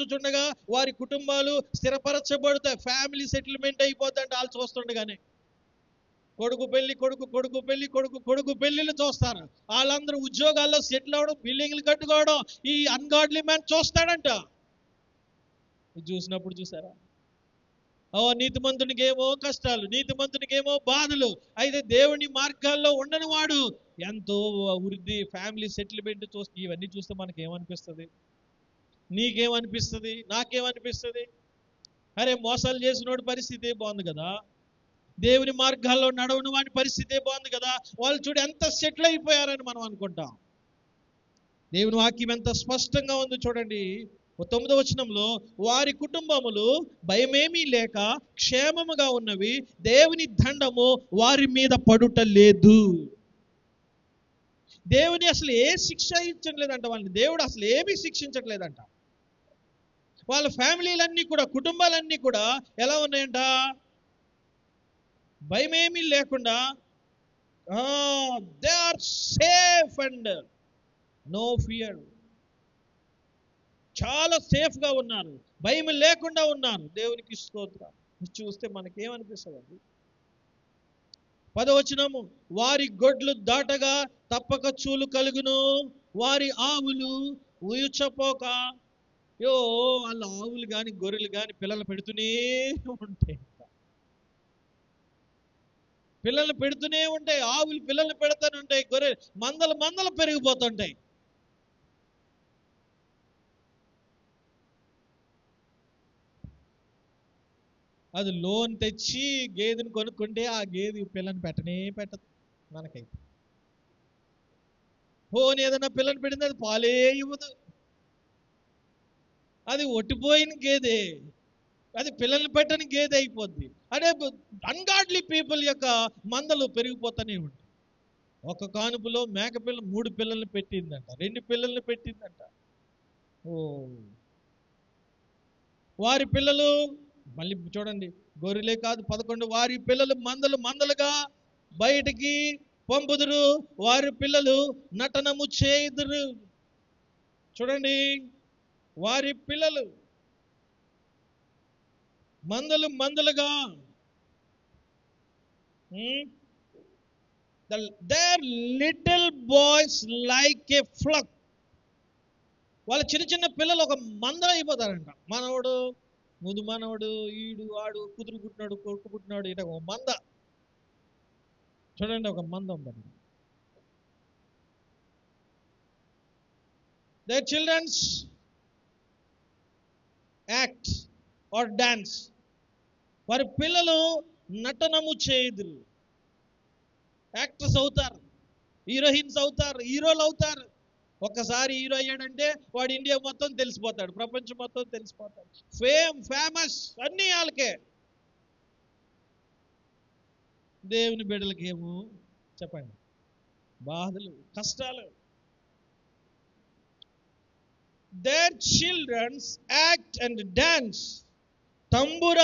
చూస్తుండగా వారి కుటుంబాలు స్థిరపరచబడతాయి, ఫ్యామిలీ సెటిల్మెంట్ అయిపోతుంటే వాళ్ళు చూస్తుండగానే కొడుకు పెళ్లి కొడుకు పెళ్లిళ్ళు చూస్తారు. వాళ్ళందరూ ఉద్యోగాల్లో సెటిల్ అవ్వడం, బిల్డింగ్లు కట్టుకోవడం ఈ అన్గాడ్లీ మ్యాన్ చూస్తాడంట. చూసినప్పుడు చూసారా, నీతిమంతునికి ఏమో కష్టాలు, నీతిమంతునికి ఏమో బాధలు. అయితే దేవుని మార్గాల్లో ఉండని వాడు ఎంతో వృద్ధి, ఫ్యామిలీ సెటిల్మెంట్ చూస్తే ఇవన్నీ చూస్తే మనకేమనిపిస్తుంది? నీకేమనిపిస్తుంది? నాకేమనిపిస్తుంది? అరే, మోసాలు చేసినోడి పరిస్థితి బాగుంది కదా, దేవుని మార్గాల్లో నడవని వాడి పరిస్థితే బాగుంది కదా, వాళ్ళు చూడు ఎంత సెటిల్ అయిపోయారని మనం అనుకుంటాం. దేవుని వాక్యం ఎంత స్పష్టంగా ఉంది చూడండి. 9వ వచనంలో, వారి కుటుంబములు భయమేమీ లేక క్షేమముగా ఉన్నవి, దేవుని దండము వారి మీద పడుట లేదు. దేవుని అసలు ఏ శిక్ష ఇచ్చట్లేదంట, వాళ్ళని దేవుడు అసలు ఏమీ శిక్షించట్లేదంట. వాళ్ళ ఫ్యామిలీలన్నీ కూడా, కుటుంబాలన్నీ కూడా ఎలా ఉన్నాయంట? భయమేమీ లేకుండా, they are safe and no fear. చాలా సేఫ్గా ఉన్నారు, భయం లేకుండా ఉన్నారు. దేవునికి స్తోత్రం. చూస్తే మనకేమనిపిస్తుంది? 10వ వచనము, వారి గొడ్లు దాటగా తప్పక చూలు కలుగును, వారి ఆవులు ఉయుచపోక. వాళ్ళ ఆవులు కానీ గొర్రెలు కానీ పిల్లలు పెడుతూనే ఉంటాయి, పిల్లలు పెడుతూనే ఉంటాయి. ఆవులు పిల్లలు పెడుతూనే ఉంటాయి, గొర్రె మందలు పెరిగిపోతుంటాయి. అది లోన్ తెచ్చి గేదెని కొనుక్కుంటే ఆ గేదె పిల్లని పెట్టదు మనకైతే. ఏదైనా పిల్లని పెట్టింది, అది పాలే ఇవ్వదు. అది ఒట్టిపోయిన గేదె, అది పిల్లల్ని పెట్టని గేదె అయిపోద్ది. అంటే అన్గాడ్లీ పీపుల్ యొక్క మందలు పెరిగిపోతూనే ఉంటాయి. ఒక కానుపులో మేకపిల్ల 3 పిల్లల్ని పెట్టిందంట, 2 పిల్లల్ని పెట్టిందంట. వారి పిల్లలు మళ్ళీ చూడండి, గొర్రెలే కాదు 11, వారి పిల్లలు మందలుగా బయటికి పంపుదురు, వారి పిల్లలు నటనము చేయుదురు. చూడండి, వారి పిల్లలు మందలుగా, their little boys like a flock. వాళ్ళ చిన్న పిల్లలు ఒక మందలు అయిపోతారంట. మనవడు, ముదు మనవడు, ఈడు ఆడు, కుదురు పుట్టినాడు, కొడుకు పుట్టినాడు, ఇట ఒక మంద. చూడండి, ఒక మంద ఉందండి. Their children's act or dance. వారి పిల్లలు నటనము చేయుదురు. యాక్టర్స్ అవుతారు, హీరోయిన్స్ అవుతారు, హీరోలు అవుతారు. ఒక్కసారి హీరో అయ్యాడంటే వాడు ఇండియా మొత్తం తెలిసిపోతాడు, ప్రపంచం మొత్తం తెలిసిపోతాడు. ఫేమస్ అన్నీ వాళ్ళకే. దేవుని బిడ్డలకి ఏమో చెప్పండి, బాధలు, కష్టాలు. Their children's act and dance. తంబుర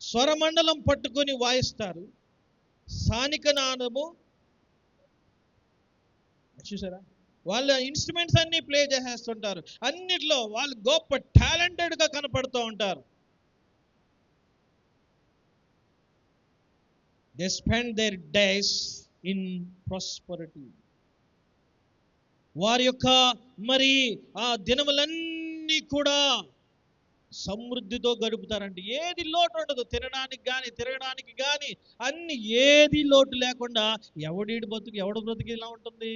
స్వరమండలం పట్టుకొని వాయిస్తారు, స్థానిక నాదము. చూసారా, వాళ్ళ ఇన్స్ట్రుమెంట్స్ అన్ని ప్లే చేసేస్తుంటారు, అన్నిట్లో వాళ్ళు గొప్ప టాలెంటెడ్గా కనపడుతూ ఉంటారు. They spend their days in prosperity. వారి యొక్క మరి ఆ దినములన్నీ కూడా సమృద్ధితో గడుపుతారండి. ఏది లోటు ఉండదు, తిరగడానికి కానీ అన్ని, ఏది లోటు లేకుండా. ఎవడు బ్రతుకు ఇలా ఉంటుంది?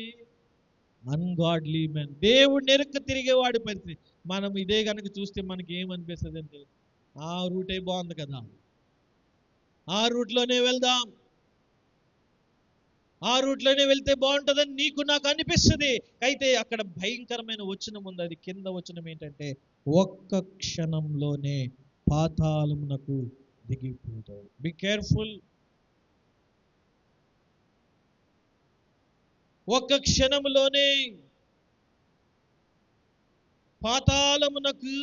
అన్గాడ్లీ మ్యాన్, దేవుడు నెరుక్క తిరిగేవాడి పరిస్థితి. మనం ఇదే కనుక చూస్తే మనకి ఏమనిపిస్తుంది అంటే, ఆ రూటే బాగుంది కదా, ఆ రూట్లోనే వెళ్దాం, ఆ రూట్లోనే వెళ్తే బాగుంటుందని నీకు నాకు అనిపిస్తుంది. అయితే అక్కడ భయంకరమైన వచనం ఉంది. అది కింద వచనం ఏంటంటే, ఒక్క క్షణంలోనే పాతాళమునకు దిగిపోతావు. B careful. ఒక్క క్షణంలోనే పాతాళమునకు.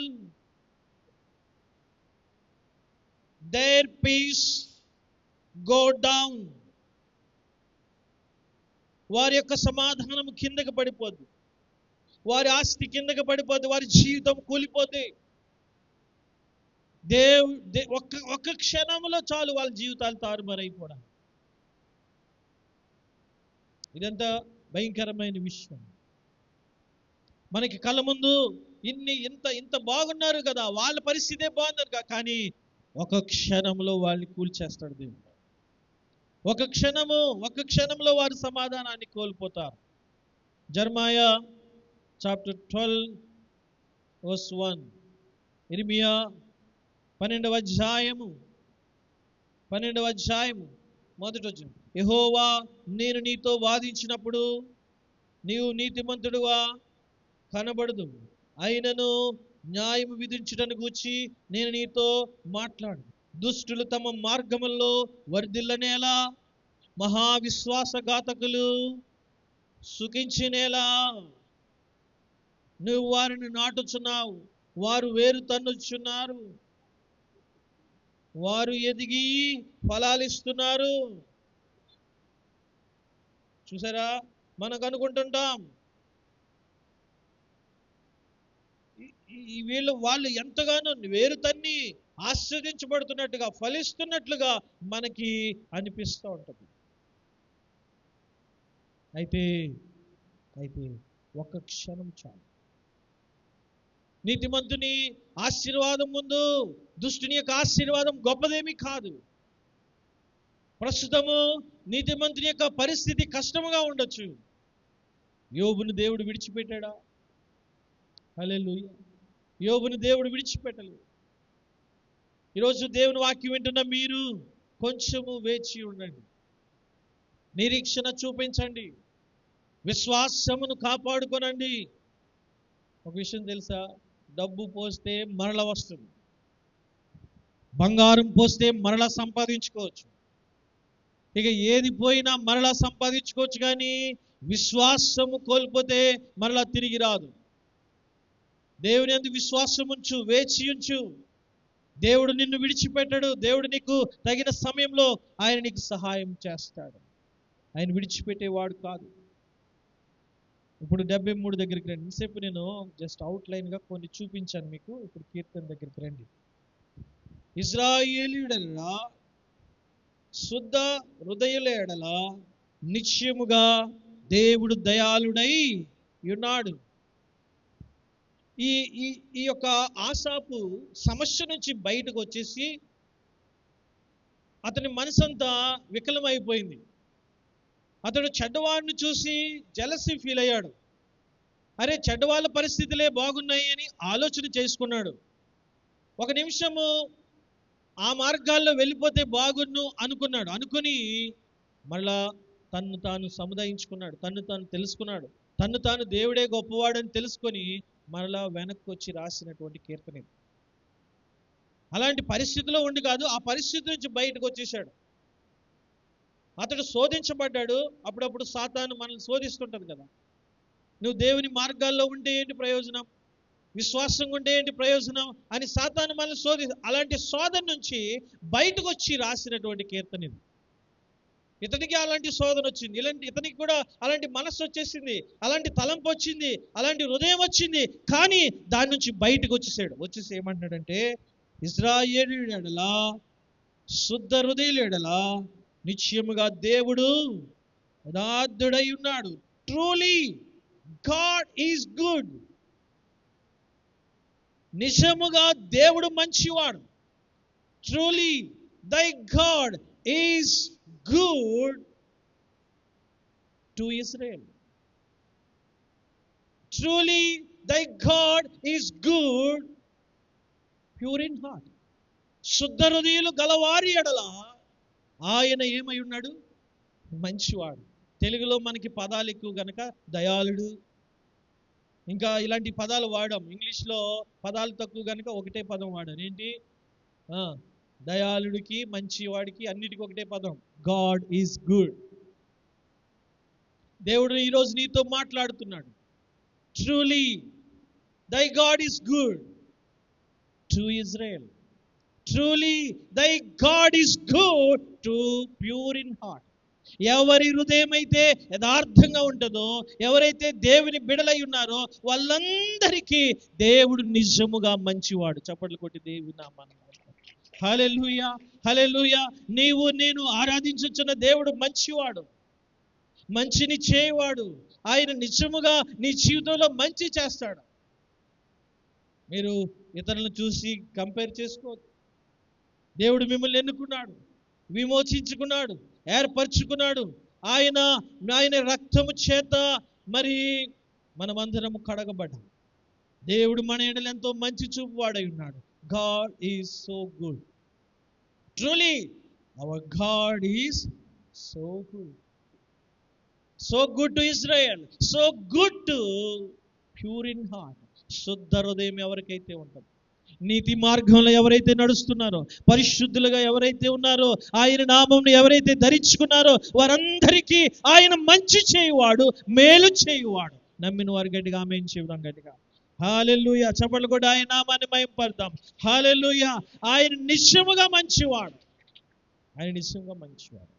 Their peace go down. వారి యొక్క సమాధానము కిందకి పడిపోద్ది. వారి ఆస్తి కిందకి పడిపోద్ది, వారి జీవితం కూలిపోద్ది. ఒక్క క్షణంలో చాలు వాళ్ళ జీవితాలు తారుమారైపోవడం. ఇదంతా భయంకరమైన విషయం. మనకి కళ్ళ ముందు ఇంత బాగున్నారు కదా, వాళ్ళ పరిస్థితే బాగుంది, కానీ ఒక క్షణంలో వాళ్ళని కూల్చేస్తాడు దేవుడు. ఒక క్షణంలో వారి సమాధానాన్ని కోల్పోతారు. జెరమయా చాప్టర్ 12 verse 1. ఇర్మియా 12వ అధ్యాయము 1వ వచనం. యెహోవా, నేను నీతో వాదించినప్పుడు నీవు నీతిమంతుడుగా కనబడదు, అయినను న్యాయం విధించుటను గూర్చి నేను నీతో మాట్లాడు. దుష్టులు తమ మార్గముల్లో వర్ధిల్లనేలా, మహావిశ్వాసఘాతకులు సుఖించినేలా. నువ్వు వారిని నాటుచున్నావు, వారు వేరు తన్నుచున్నారు, వారు ఎదిగి ఫలాలిస్తున్నారు. చూసారా, మనకు అనుకుంటుంటాం వాళ్ళు ఎంతగానో వేరు తన్ని ఆస్వాదించబడుతున్నట్టుగా, ఫలిస్తున్నట్లుగా మనకి అనిపిస్తూ ఉంటుంది. అయితే ఒక క్షణం చాలు. నీతిమంతుని ఆశీర్వాదం ముందు దుష్టుని యొక్క ఆశీర్వాదం గొప్పదేమీ కాదు. ప్రస్తుతము నీతిమంతుని యొక్క పరిస్థితి కష్టముగా ఉండొచ్చు. యోబును దేవుడు విడిచిపెట్టాడా? హల్లెలూయా. యోబును దేవుడు విడిచిపెట్టలేదు. ఈరోజు దేవుని వాక్యం వింటున్న మీరు కొంచెము వేచి ఉండండి, నిరీక్షణ చూపించండి, విశ్వాసమును కాపాడుకోనండి. ఒక విషయం తెలుసా, డబ్బు పోస్తే మరల వస్తుంది, బంగారం పోస్తే మరలా సంపాదించుకోవచ్చు, ఇక ఏది పోయినా మరలా సంపాదించుకోవచ్చు, కానీ విశ్వాసము కోల్పోతే మరలా తిరిగి రాదు. దేవుని యందు విశ్వాసం ఉంచు, వేచి ఉంచు. దేవుడు నిన్ను విడిచిపెట్టడు. దేవుడు నీకు తగిన సమయంలో ఆయన నీకు సహాయం చేస్తాడు. ఆయన విడిచిపెట్టేవాడు కాదు. ఇప్పుడు 73 దగ్గరికి రండి. ఇంతసేపు నేను జస్ట్ అవుట్లైన్గా కొన్ని చూపించాను మీకు. ఇప్పుడు కీర్తన దగ్గరికి రండి. ఇశ్రాయేలీయుడెల్లా శుద్ధ హృదయుల ఎడల నిశ్చయముగా దేవుడు దయాళుడై ఉన్నాడు. ఈ యొక్క ఆసాపు సమస్య నుంచి బయటకు వచ్చేసి అతని మనసంతా వికలమైపోయింది. అతడు చెడ్డవాడిని చూసి జెలసీ ఫీల్ అయ్యాడు. అరే, చెడ్డవాళ్ళ పరిస్థితులే బాగున్నాయి అని ఆలోచన చేసుకున్నాడు. ఒక నిమిషము ఆ మార్గాల్లో వెళ్ళిపోతే బాగున్ను అనుకున్నాడు. అనుకుని మళ్ళా తన్ను తాను సముదాయించుకున్నాడు, తన్ను తాను తెలుసుకున్నాడు, తన్ను తాను దేవుడే గొప్పవాడని తెలుసుకొని మరలా వెనక్కి వచ్చి రాసినటువంటి కీర్తన. అలాంటి పరిస్థితిలో ఉండి కాదు, ఆ పరిస్థితి నుంచి బయటకు వచ్చేసాడు. అతడు శోధించబడ్డాడు. అప్పుడప్పుడు సాతాను మనల్ని శోధిస్తుంటది కదా. నువ్వు దేవుని మార్గాల్లో ఉంటే ఏంటి ప్రయోజనం, విశ్వాసంగా ఉంటే ఏంటి ప్రయోజనం అని సాతాను మనల్ని అలాంటి శోధన నుంచి బయటకు వచ్చి రాసినటువంటి కీర్తన ఇది. ఇతనికి అలాంటి శోధన వచ్చింది, ఇతనికి కూడా అలాంటి మనస్సు వచ్చేసింది, అలాంటి తలంపు వచ్చింది, అలాంటి హృదయం వచ్చింది. కానీ దాని నుంచి బయటకు వచ్చేసి ఏమంటున్నాడంటే, ఇశ్రాయేలీయుల ఎడల శుద్ధ హృదయుల ఎడల నిశ్చయముగా దేవుడు యథార్థుడై ఉన్నాడు. Truly God is good. నిజముగా దేవుడు మంచివాడు. ట్రూలీ దై God is good to Israel. Truly thy God is good, pure in heart. శుద్ధ హృదయులు గలవారి ఎడల ఆయన ఏమై ఉన్నాడు? మంచివాడు. తెలుగులో మనకి పదాలు ఎక్కువ గనక దయాళుడు, ఇంకా ఇలాంటి పదాలు వాడాం. ఇంగ్లీష్లో పదాలు తక్కువ గనక ఒకటే పదం వాడాను. ఏంటి? దయాళుడికి, మంచివాడికి అన్నిటికీ ఒకటే పదం, గాడ్ ఈజ్ గుడ్. దేవుడు ఈరోజు నీతో మాట్లాడుతున్నాడు. ట్రూలీ దై God is good to Israel. Truly దై God is good to pure in heart. ఎవరి హృదయం అయితే యథార్థంగా ఉంటుందో, ఎవరైతే దేవుని బిడలై ఉన్నారో వాళ్ళందరికీ దేవుడు నిజముగా మంచివాడు. చప్పట్లు కొట్టి దేవుని నామాన్ని హల్లెలూయా, హల్లెలూయా. నీవు నేను ఆరాధించుచున్న దేవుడు మంచివాడు, మంచిని చేయవాడు. ఆయన నిజముగా నీ జీవితంలో మంచి చేస్తాడు. మీరు ఇతరులను చూసి కంపేర్ చేసుకోవద్దు. దేవుడు మిమ్మల్ని ఎన్నుకున్నాడు, విమోచించుకున్నాడు, ఏర్పరచుకున్నాడు. ఆయన ఆయన రక్తము చేత మరి మనమందరము కడగబడ్డాం. దేవుడు మన ఎడల ఎంతో మంచి చూపువాడై ఉన్నాడు. God is so good. Truly hour God is so good. So good to Israel, so good to pure in heart. శుద్ధ హృదయం ఎవరికైతే ఉంటుందో, నీతి మార్గంలో ఎవరైతే నడుస్తున్నారో, పరిశుద్ధులుగా ఎవరైతే ఉన్నారో, ఆయన నామంను ఎవరైతే ధరించుకున్నారో వారందరికీ ఆయన మంచి చేయువాడు, మేలు చేయువాడు. నమ్మిన వారు గట్టిగా ఆమేన్ చెబుదాం గట్టిగా. హల్లెలూయా. చప్పట్లు కూడా ఆయన నామాన్ని మహిమపడతాం. హల్లెలూయా. ఆయన నిశ్చయముగా మంచివాడు, ఆయన నిశ్చయంగా మంచివాడు.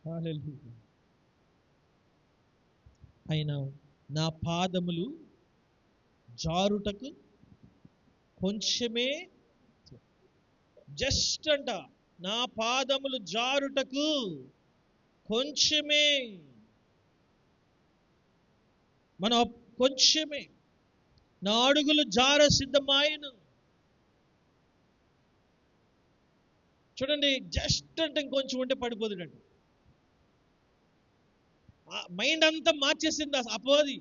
హల్లెలూయా. ఆయన నా పాదములు జారుటకు కొంచెమే, జస్ట్ అంట, నా పాదములు జారుటకు కొంచెమే, మన కొంచెమే, నా అడుగులు జార సిద్ధమాయను. చూడండి, జస్ట్ అంటే ఇంకొంచెం ఉంటే పడిపోతుందండి. మైండ్ అంతా మార్చేసింది అపవాది.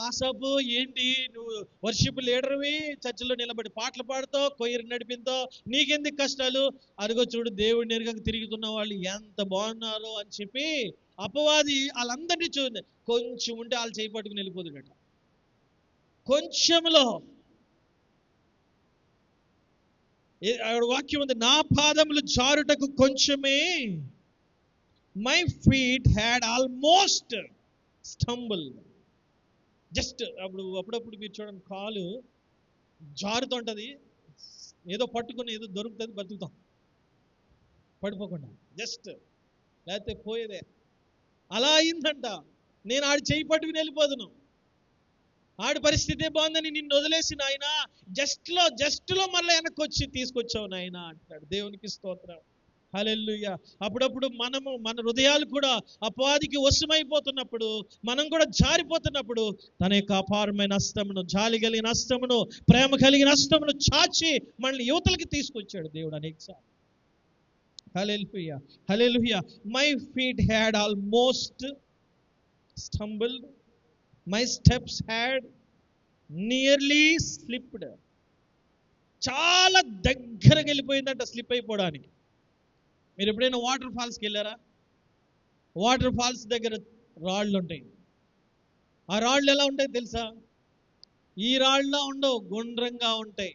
ఆసాపు ఏంటి, నువ్వు వర్షిప్ లీడర్వి, చర్చిలో నిలబడి పాటలు పాడుతావు, కొయ్యరు నడిపింతావు, నీకెందుకు కష్టాలు, అదిగో చూడు దేవుడిని ఎరుగక తిరుగుతున్న వాళ్ళు ఎంత బాగున్నారో అని చెప్పి అపవాది వాళ్ళందరినీ చూడండి, కొంచెం ఉంటే వాళ్ళు చేయి పట్టుకుని వెళ్ళిపోతుందట. కొంచెంలో వాక్యం ఉంది, నా పాదములు జారుటకు కొంచెమే, my feet had almost stumble. Just అప్పుడప్పుడు మీరు చూడండి, కాలు జారుతుంటుంది, ఏదో పట్టుకుని ఏదో దొరుకుతుంది, బతుకుతాం పడిపోకుండా, జస్ట్ లేకపోతే పోయేదే. అలా అయిందంట. నేను ఆడి చేయి పట్టుకుని వెళ్ళిపోదును, ఆడి పరిస్థితే బాగుందని నిన్ను వదిలేసి నాయన జస్ట్లో మళ్ళీ వెనక్కి వచ్చి తీసుకొచ్చావు నాయన అంటాడు. దేవునికి స్తోత్రం. హల్లెలూయా. అప్పుడప్పుడు మన హృదయాలు కూడా అపవాదికి వశమైపోతున్నప్పుడు, మనం కూడా జారిపోతున్నప్పుడు తన యొక్క అపారమైన హస్తమును, జాలి కలిగిన హస్తమును, ప్రేమ కలిగిన హస్తమును చాచి మనల్ని యువతలకి తీసుకొచ్చాడు దేవుడు అనేకసార్లు. Hallelujah, hallelujah. My feet had almost stumbled, my steps had nearly slipped. చాలా దగ్గరకి వెళ్ళిపోయిందంట స్లిప్ అయిపోవడానికి. మీరు ఎప్పుడైనా వాటర్ ఫాల్స్కి వెళ్ళారా? వాటర్ ఫాల్స్ దగ్గర రాళ్ళు ఉంటాయి. ఆ రాళ్ళు ఎలా ఉంటాయి తెలుసా? ఈ రాళ్ళ ఉండవు, గుండ్రంగా ఉంటాయి,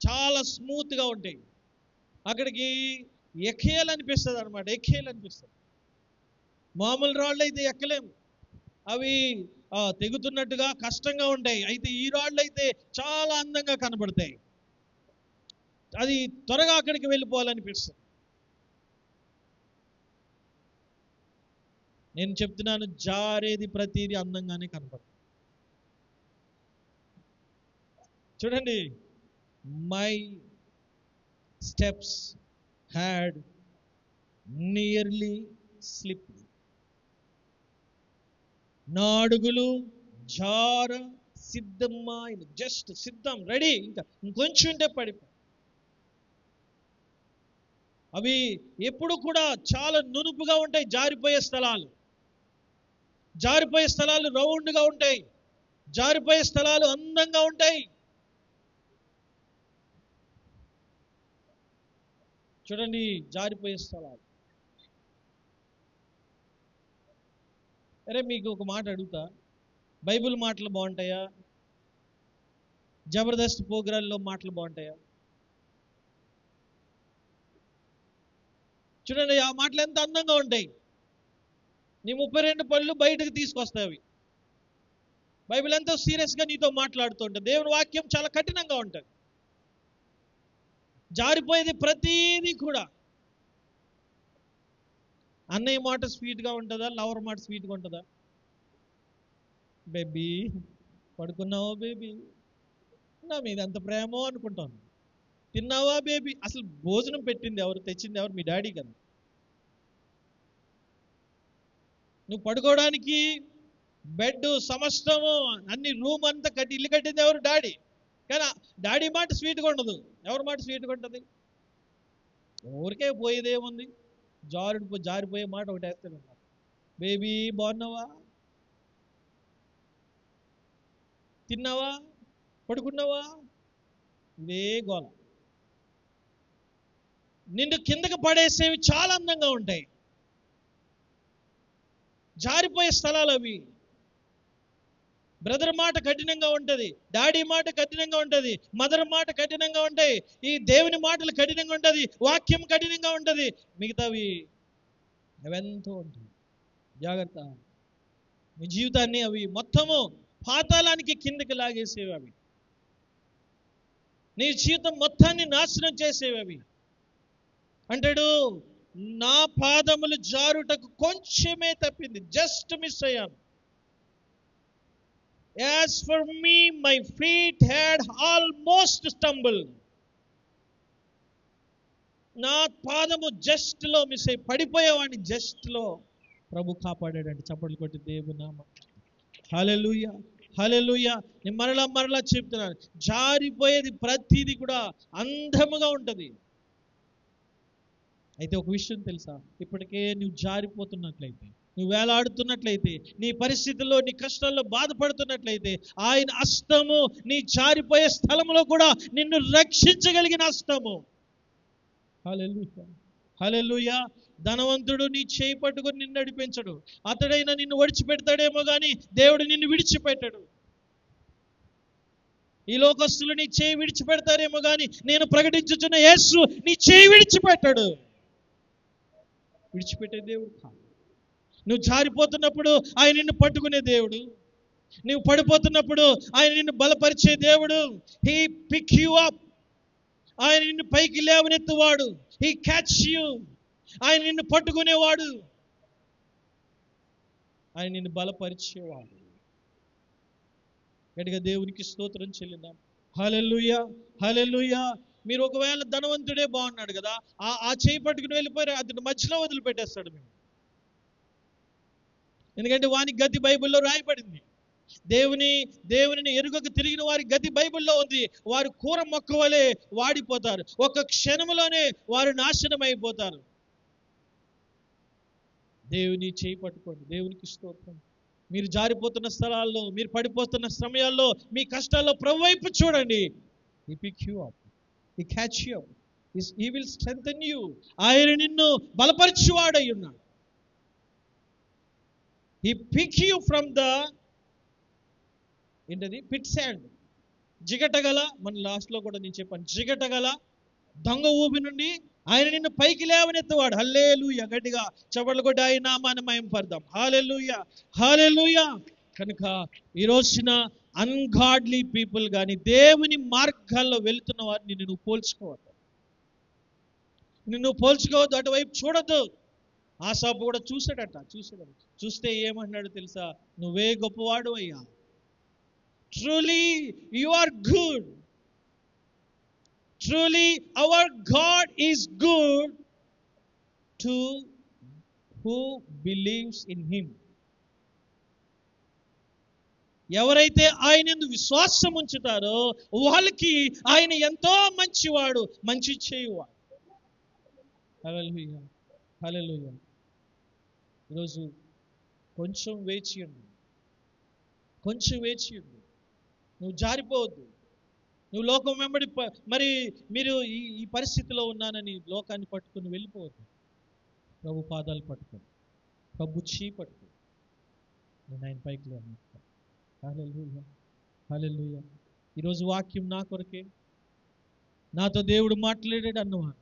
చాలా స్మూత్గా ఉంటాయి. అక్కడికి ఎక్కేయాలనిపిస్తుంది అనమాట, ఎక్కేయాలనిపిస్తుంది. మామూలు రాళ్ళు అయితే ఎక్కలేము, అవి తెగుతున్నట్టుగా కష్టంగా ఉంటాయి. అయితే ఈ రాళ్ళు అయితే చాలా అందంగా కనబడతాయి, అది త్వరగా అక్కడికి వెళ్ళిపోవాలనిపిస్తుంది. నేను చెప్తున్నాను, జారేది ప్రతిదీ అందంగానే కనపడుతుంది. చూడండి, my steps had nearly slip. నా అడుగులు జార సిద్ధమ్మా, జస్ట్ సిద్ధం, రెడీ, ఇంకా ఇంకొంచెం ఉంటే పడిపో. అవి ఎప్పుడు కూడా చాలా నునుపుగా ఉంటాయి. జారిపోయే స్థలాలు రౌండ్గా ఉంటాయి, జారిపోయే స్థలాలు అందంగా ఉంటాయి. చూడండి, జారిపోయే స్థలాలు. అరే మీకు ఒక మాట అడుగుతా, బైబిల్ మాటలు బాగుంటాయా, జబర్దస్త్ ప్రోగ్రాంలో మాటలు బాగుంటాయా? చూడండి, ఆ మాటలు ఎంత అందంగా ఉంటాయి. నీ 32 పళ్ళు బయటకు తీసుకొస్తాయి. బైబిల్ ఎంతో సీరియస్గా నీతో మాట్లాడుతూ ఉంటుంది. దేవుని వాక్యం చాలా కఠినంగా ఉంటుంది. జారిపోయేది ప్రతీది కూడా. అన్నయ్య మాట స్వీట్గా ఉంటుందా, లవర్ మాట స్వీట్గా ఉంటుందా? బేబీ పడుకున్నావా బేబీ, నా మీద ఎంత ప్రేమో అనుకుంటాను. తిన్నావా బేబీ, అసలు భోజనం పెట్టింది ఎవరు, తెచ్చింది ఎవరు? మీ డాడీ కదా. నువ్వు పడుకోవడానికి బెడ్ సమస్తము అన్ని రూమ్ అంతా కట్టి ఇల్లు కట్టింది ఎవరు? డాడీ. కానీ డాడీ మాట స్వీట్గా ఉండదు. ఎవరి మాట స్వీట్గా ఉంటుంది? ఊరికే పోయేదేముంది, జారిపోయే మాట ఒకటి వేస్తాను, బేబీ బాగున్నావా, తిన్నావా, పడుకున్నావా, ఇవే గోల. నిన్ను కిందకి పడేసేవి చాలా అందంగా ఉంటాయి, జారిపోయే స్థలాలు అవి. బ్రదర్ మాట కఠినంగా ఉంటుంది, డాడీ మాట కఠినంగా ఉంటుంది, మదర్ మాట కఠినంగా ఉంటాయి, ఈ దేవుని మాటలు కఠినంగా ఉంటుంది, వాక్యం కఠినంగా ఉంటుంది, మిగతావి అవెంతో ఉంటుంది. జాగ్రత్త. మీ జీవితాన్ని అవి మొత్తము పాతాళానికి కిందకి లాగేసేవి అవి. నీ జీవితం మొత్తాన్ని నాశనం చేసేవి అవి. అంటాడు, నా పాదములు జారుటకు కొంచెమే తప్పింది, జస్ట్ మిస్ అయ్యాను. As for me, my feet had almost stumbled. నా పాదము జస్ట్ లో మిస్ అయ్యి పడిపోయేవాడిని, జస్ట్ లో ప్రభు కాపాడాడంటే చప్పట్లు కొట్టి దేవుని నామం. హల్లెలూయా, హల్లెలూయా. నేను మరలా చెప్తున్నాను, జారిపోయేది ప్రతిదీ కూడా అందముగా ఉంటుంది. అయితే ఒక విషయం తెలుసా, ఇప్పటికే నువ్వు జారిపోతున్నట్లయితే, నువ్వు వేలాడుతున్నట్లయితే, నీ పరిస్థితుల్లో, నీ కష్టాల్లో బాధపడుతున్నట్లయితే, ఆయన హస్తము నీ జారిపోయే స్థలంలో కూడా నిన్ను రక్షించగలిగిన హస్తము. హల్లెలూయా, హల్లెలూయా. ధనవంతుడు నీ చేయి పట్టుకొని నిన్ను నడిపించడు, అతడైనా నిన్ను విడిచిపెడతాడేమో కానీ దేవుడు నిన్ను విడిచిపెట్టడు. ఈ లోకస్తులు నీ చేయి విడిచిపెడతారేమో కానీ నేను ప్రకటించుచున్న యేసు నీ చేయి విడిచిపెట్టాడు. విడిచిపెట్టే దేవుడు కాదు. నువ్వు జారిపోతున్నప్పుడు ఆయన నిన్ను పట్టుకునే దేవుడు, నువ్వు పడిపోతున్నప్పుడు ఆయన నిన్ను బలపరిచే దేవుడు. He pick you up. ఆయన నిన్ను పైకి లేవనెత్తువాడు. He catch you. ఆయన నిన్ను పట్టుకునేవాడు, ఆయన నిన్ను బలపరిచేవాడు. గట్టిగా దేవునికి స్తోత్రం చెల్లిద్దాం. హల్లెలూయా, హల్లెలూయా. మీరు ఒకవేళ ధనవంతుడే బాగున్నాడు కదా, ఆ చేయి పట్టుకుని వెళ్ళిపోయారు, అతను మధ్యలో వదిలిపెట్టేస్తాడు మేము. ఎందుకంటే వాని గతి బైబిల్లో రాయబడింది. దేవునిని ఎరుగకు తిరిగిన వారి గతి బైబిల్లో ఉంది. వారు కూర మొక్క వలె వాడిపోతారు, ఒక క్షణంలోనే వారు నాశనం అయిపోతారు. దేవుని చేయి పట్టుకోండి. దేవునికి స్తోత్రం. మీరు జారిపోతున్న స్థలాల్లో, మీరు పడిపోతున్న సమయాల్లో, మీ కష్టాల్లో ప్రభు వైపు చూడండి. He pick you up. He catch you up. He will strengthen you. ఆయన నిన్ను బలపరిచేవాడై ఉన్నాడు. He pick you from the ఏంటది పిట్ శాండ్, జిగటగల, మన లాస్ట్లో కూడా నేను చెప్పాను, జిగటగల దొంగ ఊబి నుండి ఆయన నిన్ను పైకి లేవనెత్తువాడు. హల్లెలూయా. గట్టిగా చప్పట్లు కొట్టి ఆయన నామాన్ని మహిమపడదాం. హల్లెలూయా, హల్లెలూయా. కనుక ఈ రోజున అన్గాడ్లీ పీపుల్ కానీ, దేవుని మార్గాల్లో వెళుతున్న వారిని నువ్వు పోల్చుకోవద్దు. నువ్వు పోల్చుకోవద్దు, అటువైపు చూడద్దు. ఆసాపు కూడా చూశాడు. చూస్తే ఏమన్నాడు తెలుసా? నువ్వే గొప్పవాడు అయ్యా. Truly you are good. Truly our God is good to who believes in him. ఎవరైతే ఆయన యందు విశ్వాసం ఉంచుతారో వాళ్ళకి ఆయన ఎంతో మంచివాడు, మంచి చేయువాడు. హల్లెలూయా, హల్లెలూయా. ఈరోజు కొంచెం వేచి ఉండు, నువ్వు జారిపోవద్దు. నువ్వు లోకం వెంబడి మరి మీరు ఈ పరిస్థితిలో ఉన్నానని లోకాన్ని పట్టుకుని వెళ్ళిపోవద్దు. ప్రభు పాదాలు పట్టుకోండి, ప్రభు చేయి పట్టుకో, నేను ఆయన పైకి లేను. హల్లెలూయా, హల్లెలూయా. ఈరోజు వాక్యం నా కొరకే, నాతో దేవుడు మాట్లాడాడు అన్నవాడు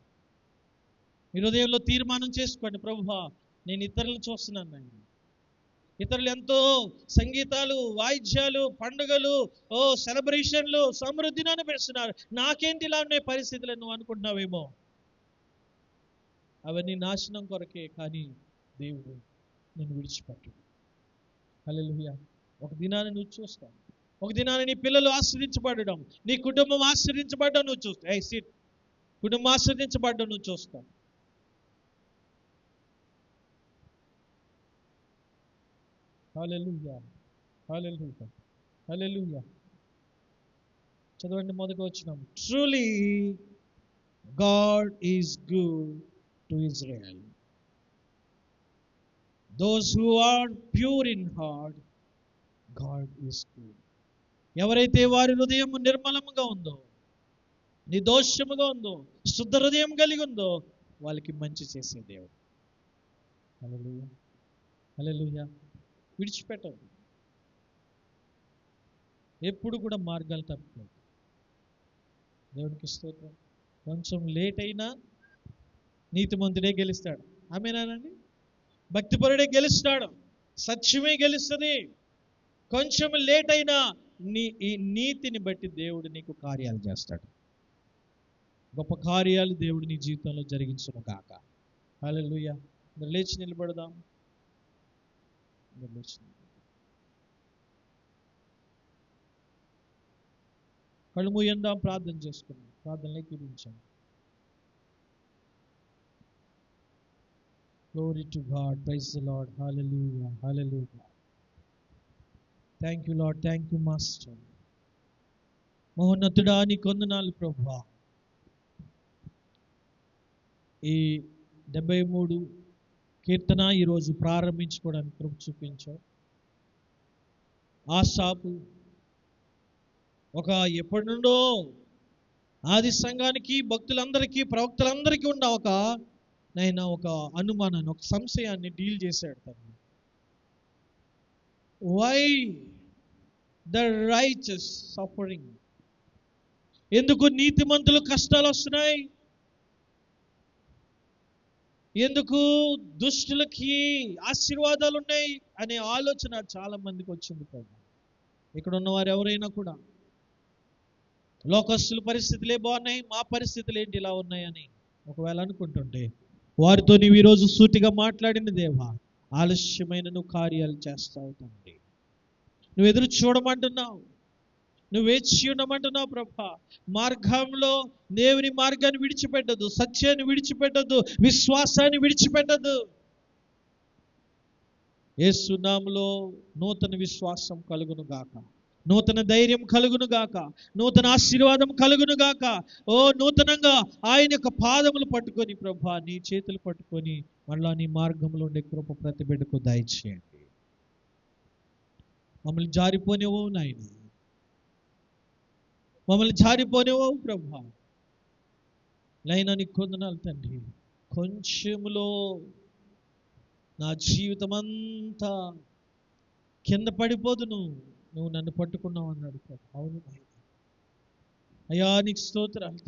ఈ హృదయంలో తీర్మానం చేసుకోండి. ప్రభువా, నేను ఇతరులను చూస్తున్నాను నాయన, ఇతరులు ఎంతో సంగీతాలు, వాయిద్యాలు, పండుగలు, సెలబ్రేషన్లు, సమృద్ధిని అనిపిస్తున్నారు. నాకేంటి ఇలా ఉన్నాయి పరిస్థితులు నువ్వు అనుకుంటున్నావేమో. అవన్నీ నాశనం కొరకే, కానీ దేవుడు నేను విడిచిపెట్టు. హల్లెలూయా. ఒక దినాన్ని నువ్వు చూస్తావు, ఒక దినాన్ని నీ పిల్లలు ఆశ్రయించబడడం, నీ కుటుంబం ఆశ్రయించబడడం నువ్వు చూస్తావు. కుటుంబం ఆశ్రయించబడడం నువ్వు చూస్తావు. హల్లెలూయా, హల్లెలూయా, హల్లెలూయా. చదవండి మొదటి వచనం. Truly God is good to Israel, those who are pure in heart, God is good. ఎవరైతే వారి హృదయం నిర్మలముగా ఉందో, నిర్దోషముగా ఉందో, శుద్ధ హృదయం కలిగి ఉందో, వాళ్ళకి మంచి చేసే దేవుడు. హల్లెలూయా, హల్లెలూయా. విడిచిపెట్టదు, ఎప్పుడు కూడా మార్గాలు తప్పుకోదు. దేవునికి స్తోత్రం. కొంచెం లేట్ అయినా నీతిమంతుడే గెలుస్తాడు. ఆమేనానండి. భక్తిపరుడే గెలుస్తాడు, సత్యమే గెలుస్తుంది. కొంచెం లేట్ అయినా ఈ నీతిని బట్టి దేవుడు నీకు కార్యాలు చేస్తాడు. గొప్ప కార్యాలు దేవుడు నీ జీవితంలో జరిగించును గాక. హల్లెలూయా. లేచి నిలబడదాం. కళ్ళు మూయందాం, ప్రార్థన చేసుకుందాం. ప్రార్థనలో తీరించాం. Glory to God. Praise the Lord. Hallelujah. Hallelujah. Thank you Lord. Thank you Master. మహోన్నతుడా నీకు వందనాలు ప్రభువా. ఈ 73 కీర్తన ఈరోజు ప్రారంభించుకోవడానికి కృప చూపించావు. ఆసాపు ఎప్పటి నుండో ఆది సంఘానికి, భక్తులందరికీ, ప్రవక్తలందరికీ ఉన్న ఒక అనుమానాన్ని, ఒక సంశయాన్ని డీల్ చేశాడు తను. Why the righteous suffering? ఎందుకు నీతిమంతులు కష్టాలు వస్తున్నాయి? ఎందుకు దుష్టులకి ఆశీర్వాదాలు ఉన్నాయి అనే ఆలోచన చాలా మందికి వచ్చింది ప్రభు. ఇక్కడ ఉన్నవారు ఎవరైనా కూడా లోకస్తుల పరిస్థితులే బాగున్నాయి, మా పరిస్థితులు ఏంటి ఇలా ఉన్నాయని ఒకవేళ అనుకుంటుంటే, వారితో నీవు ఈరోజు సూటిగా మాట్లాడిన దేవా, ఆలస్యమైన నువ్వు కార్యాలు చేస్తావు తండ్రి. నువ్వు ఎదురు చూడమంటున్నావు, నువ్వు వేచి ఉండమంటున్నావు ప్రభా. మార్గంలో దేవుని మార్గాన్ని విడిచిపెట్టదు, సత్యాన్ని విడిచిపెట్టదు, విశ్వాసాన్ని విడిచిపెట్టదు. యేసు నామములో నూతన విశ్వాసం కలుగును గాక, నూతన ధైర్యం కలుగును గాక, నూతన ఆశీర్వాదం కలుగును గాక. నూతనంగా ఆయన యొక్క పాదములు పట్టుకొని ప్రభా, నీ చేతులు పట్టుకొని మళ్ళా నీ మార్గంలో ఉండే కృప ప్రతి బిడ్డకు దయచేయండి. మమ్మల్ని జారిపోనివ్వవు నాయన, మమ్మల్ని జారిపోనివ్వవు ప్రభా. నైనా నీకు వందనాలు తండ్రి. కొంచెములో నా జీవితం అంతా కింద పడిపోదును, నువ్వు నన్ను పట్టుకున్నావు అన్నాడు ప్రభు. అవును అయ్యా, నీకు స్తోత్రాలు.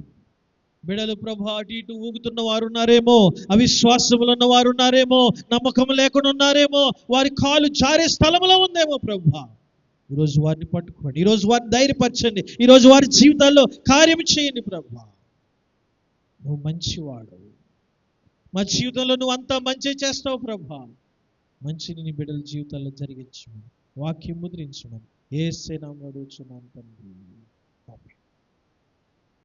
బిడలు ప్రభు అటు ఇటు ఊగుతున్న వారు ఉన్నారేమో, అవిశ్వాసములు ఉన్న వారు ఉన్నారేమో, నమ్మకం లేకుండా ఉన్నారేమో, వారి కాలు జారే స్థలంలో ఉందేమో ప్రభు. ఈరోజు వారిని పట్టుకోండి, ఈరోజు వారిని ధైర్యపరచండి, ఈరోజు వారి జీవితాల్లో కార్యం చేయండి ప్రభు. నువ్వు మంచివాడు, మా జీవితంలో నువ్వు అంతా మంచి చేస్తావు ప్రభు. మంచిని నీ బిడ్డల జీవితాల్లో జరిగించమని, వాక్యం ముద్రించమని యేసు నామములో అడుగుచున్నాను తండ్రి.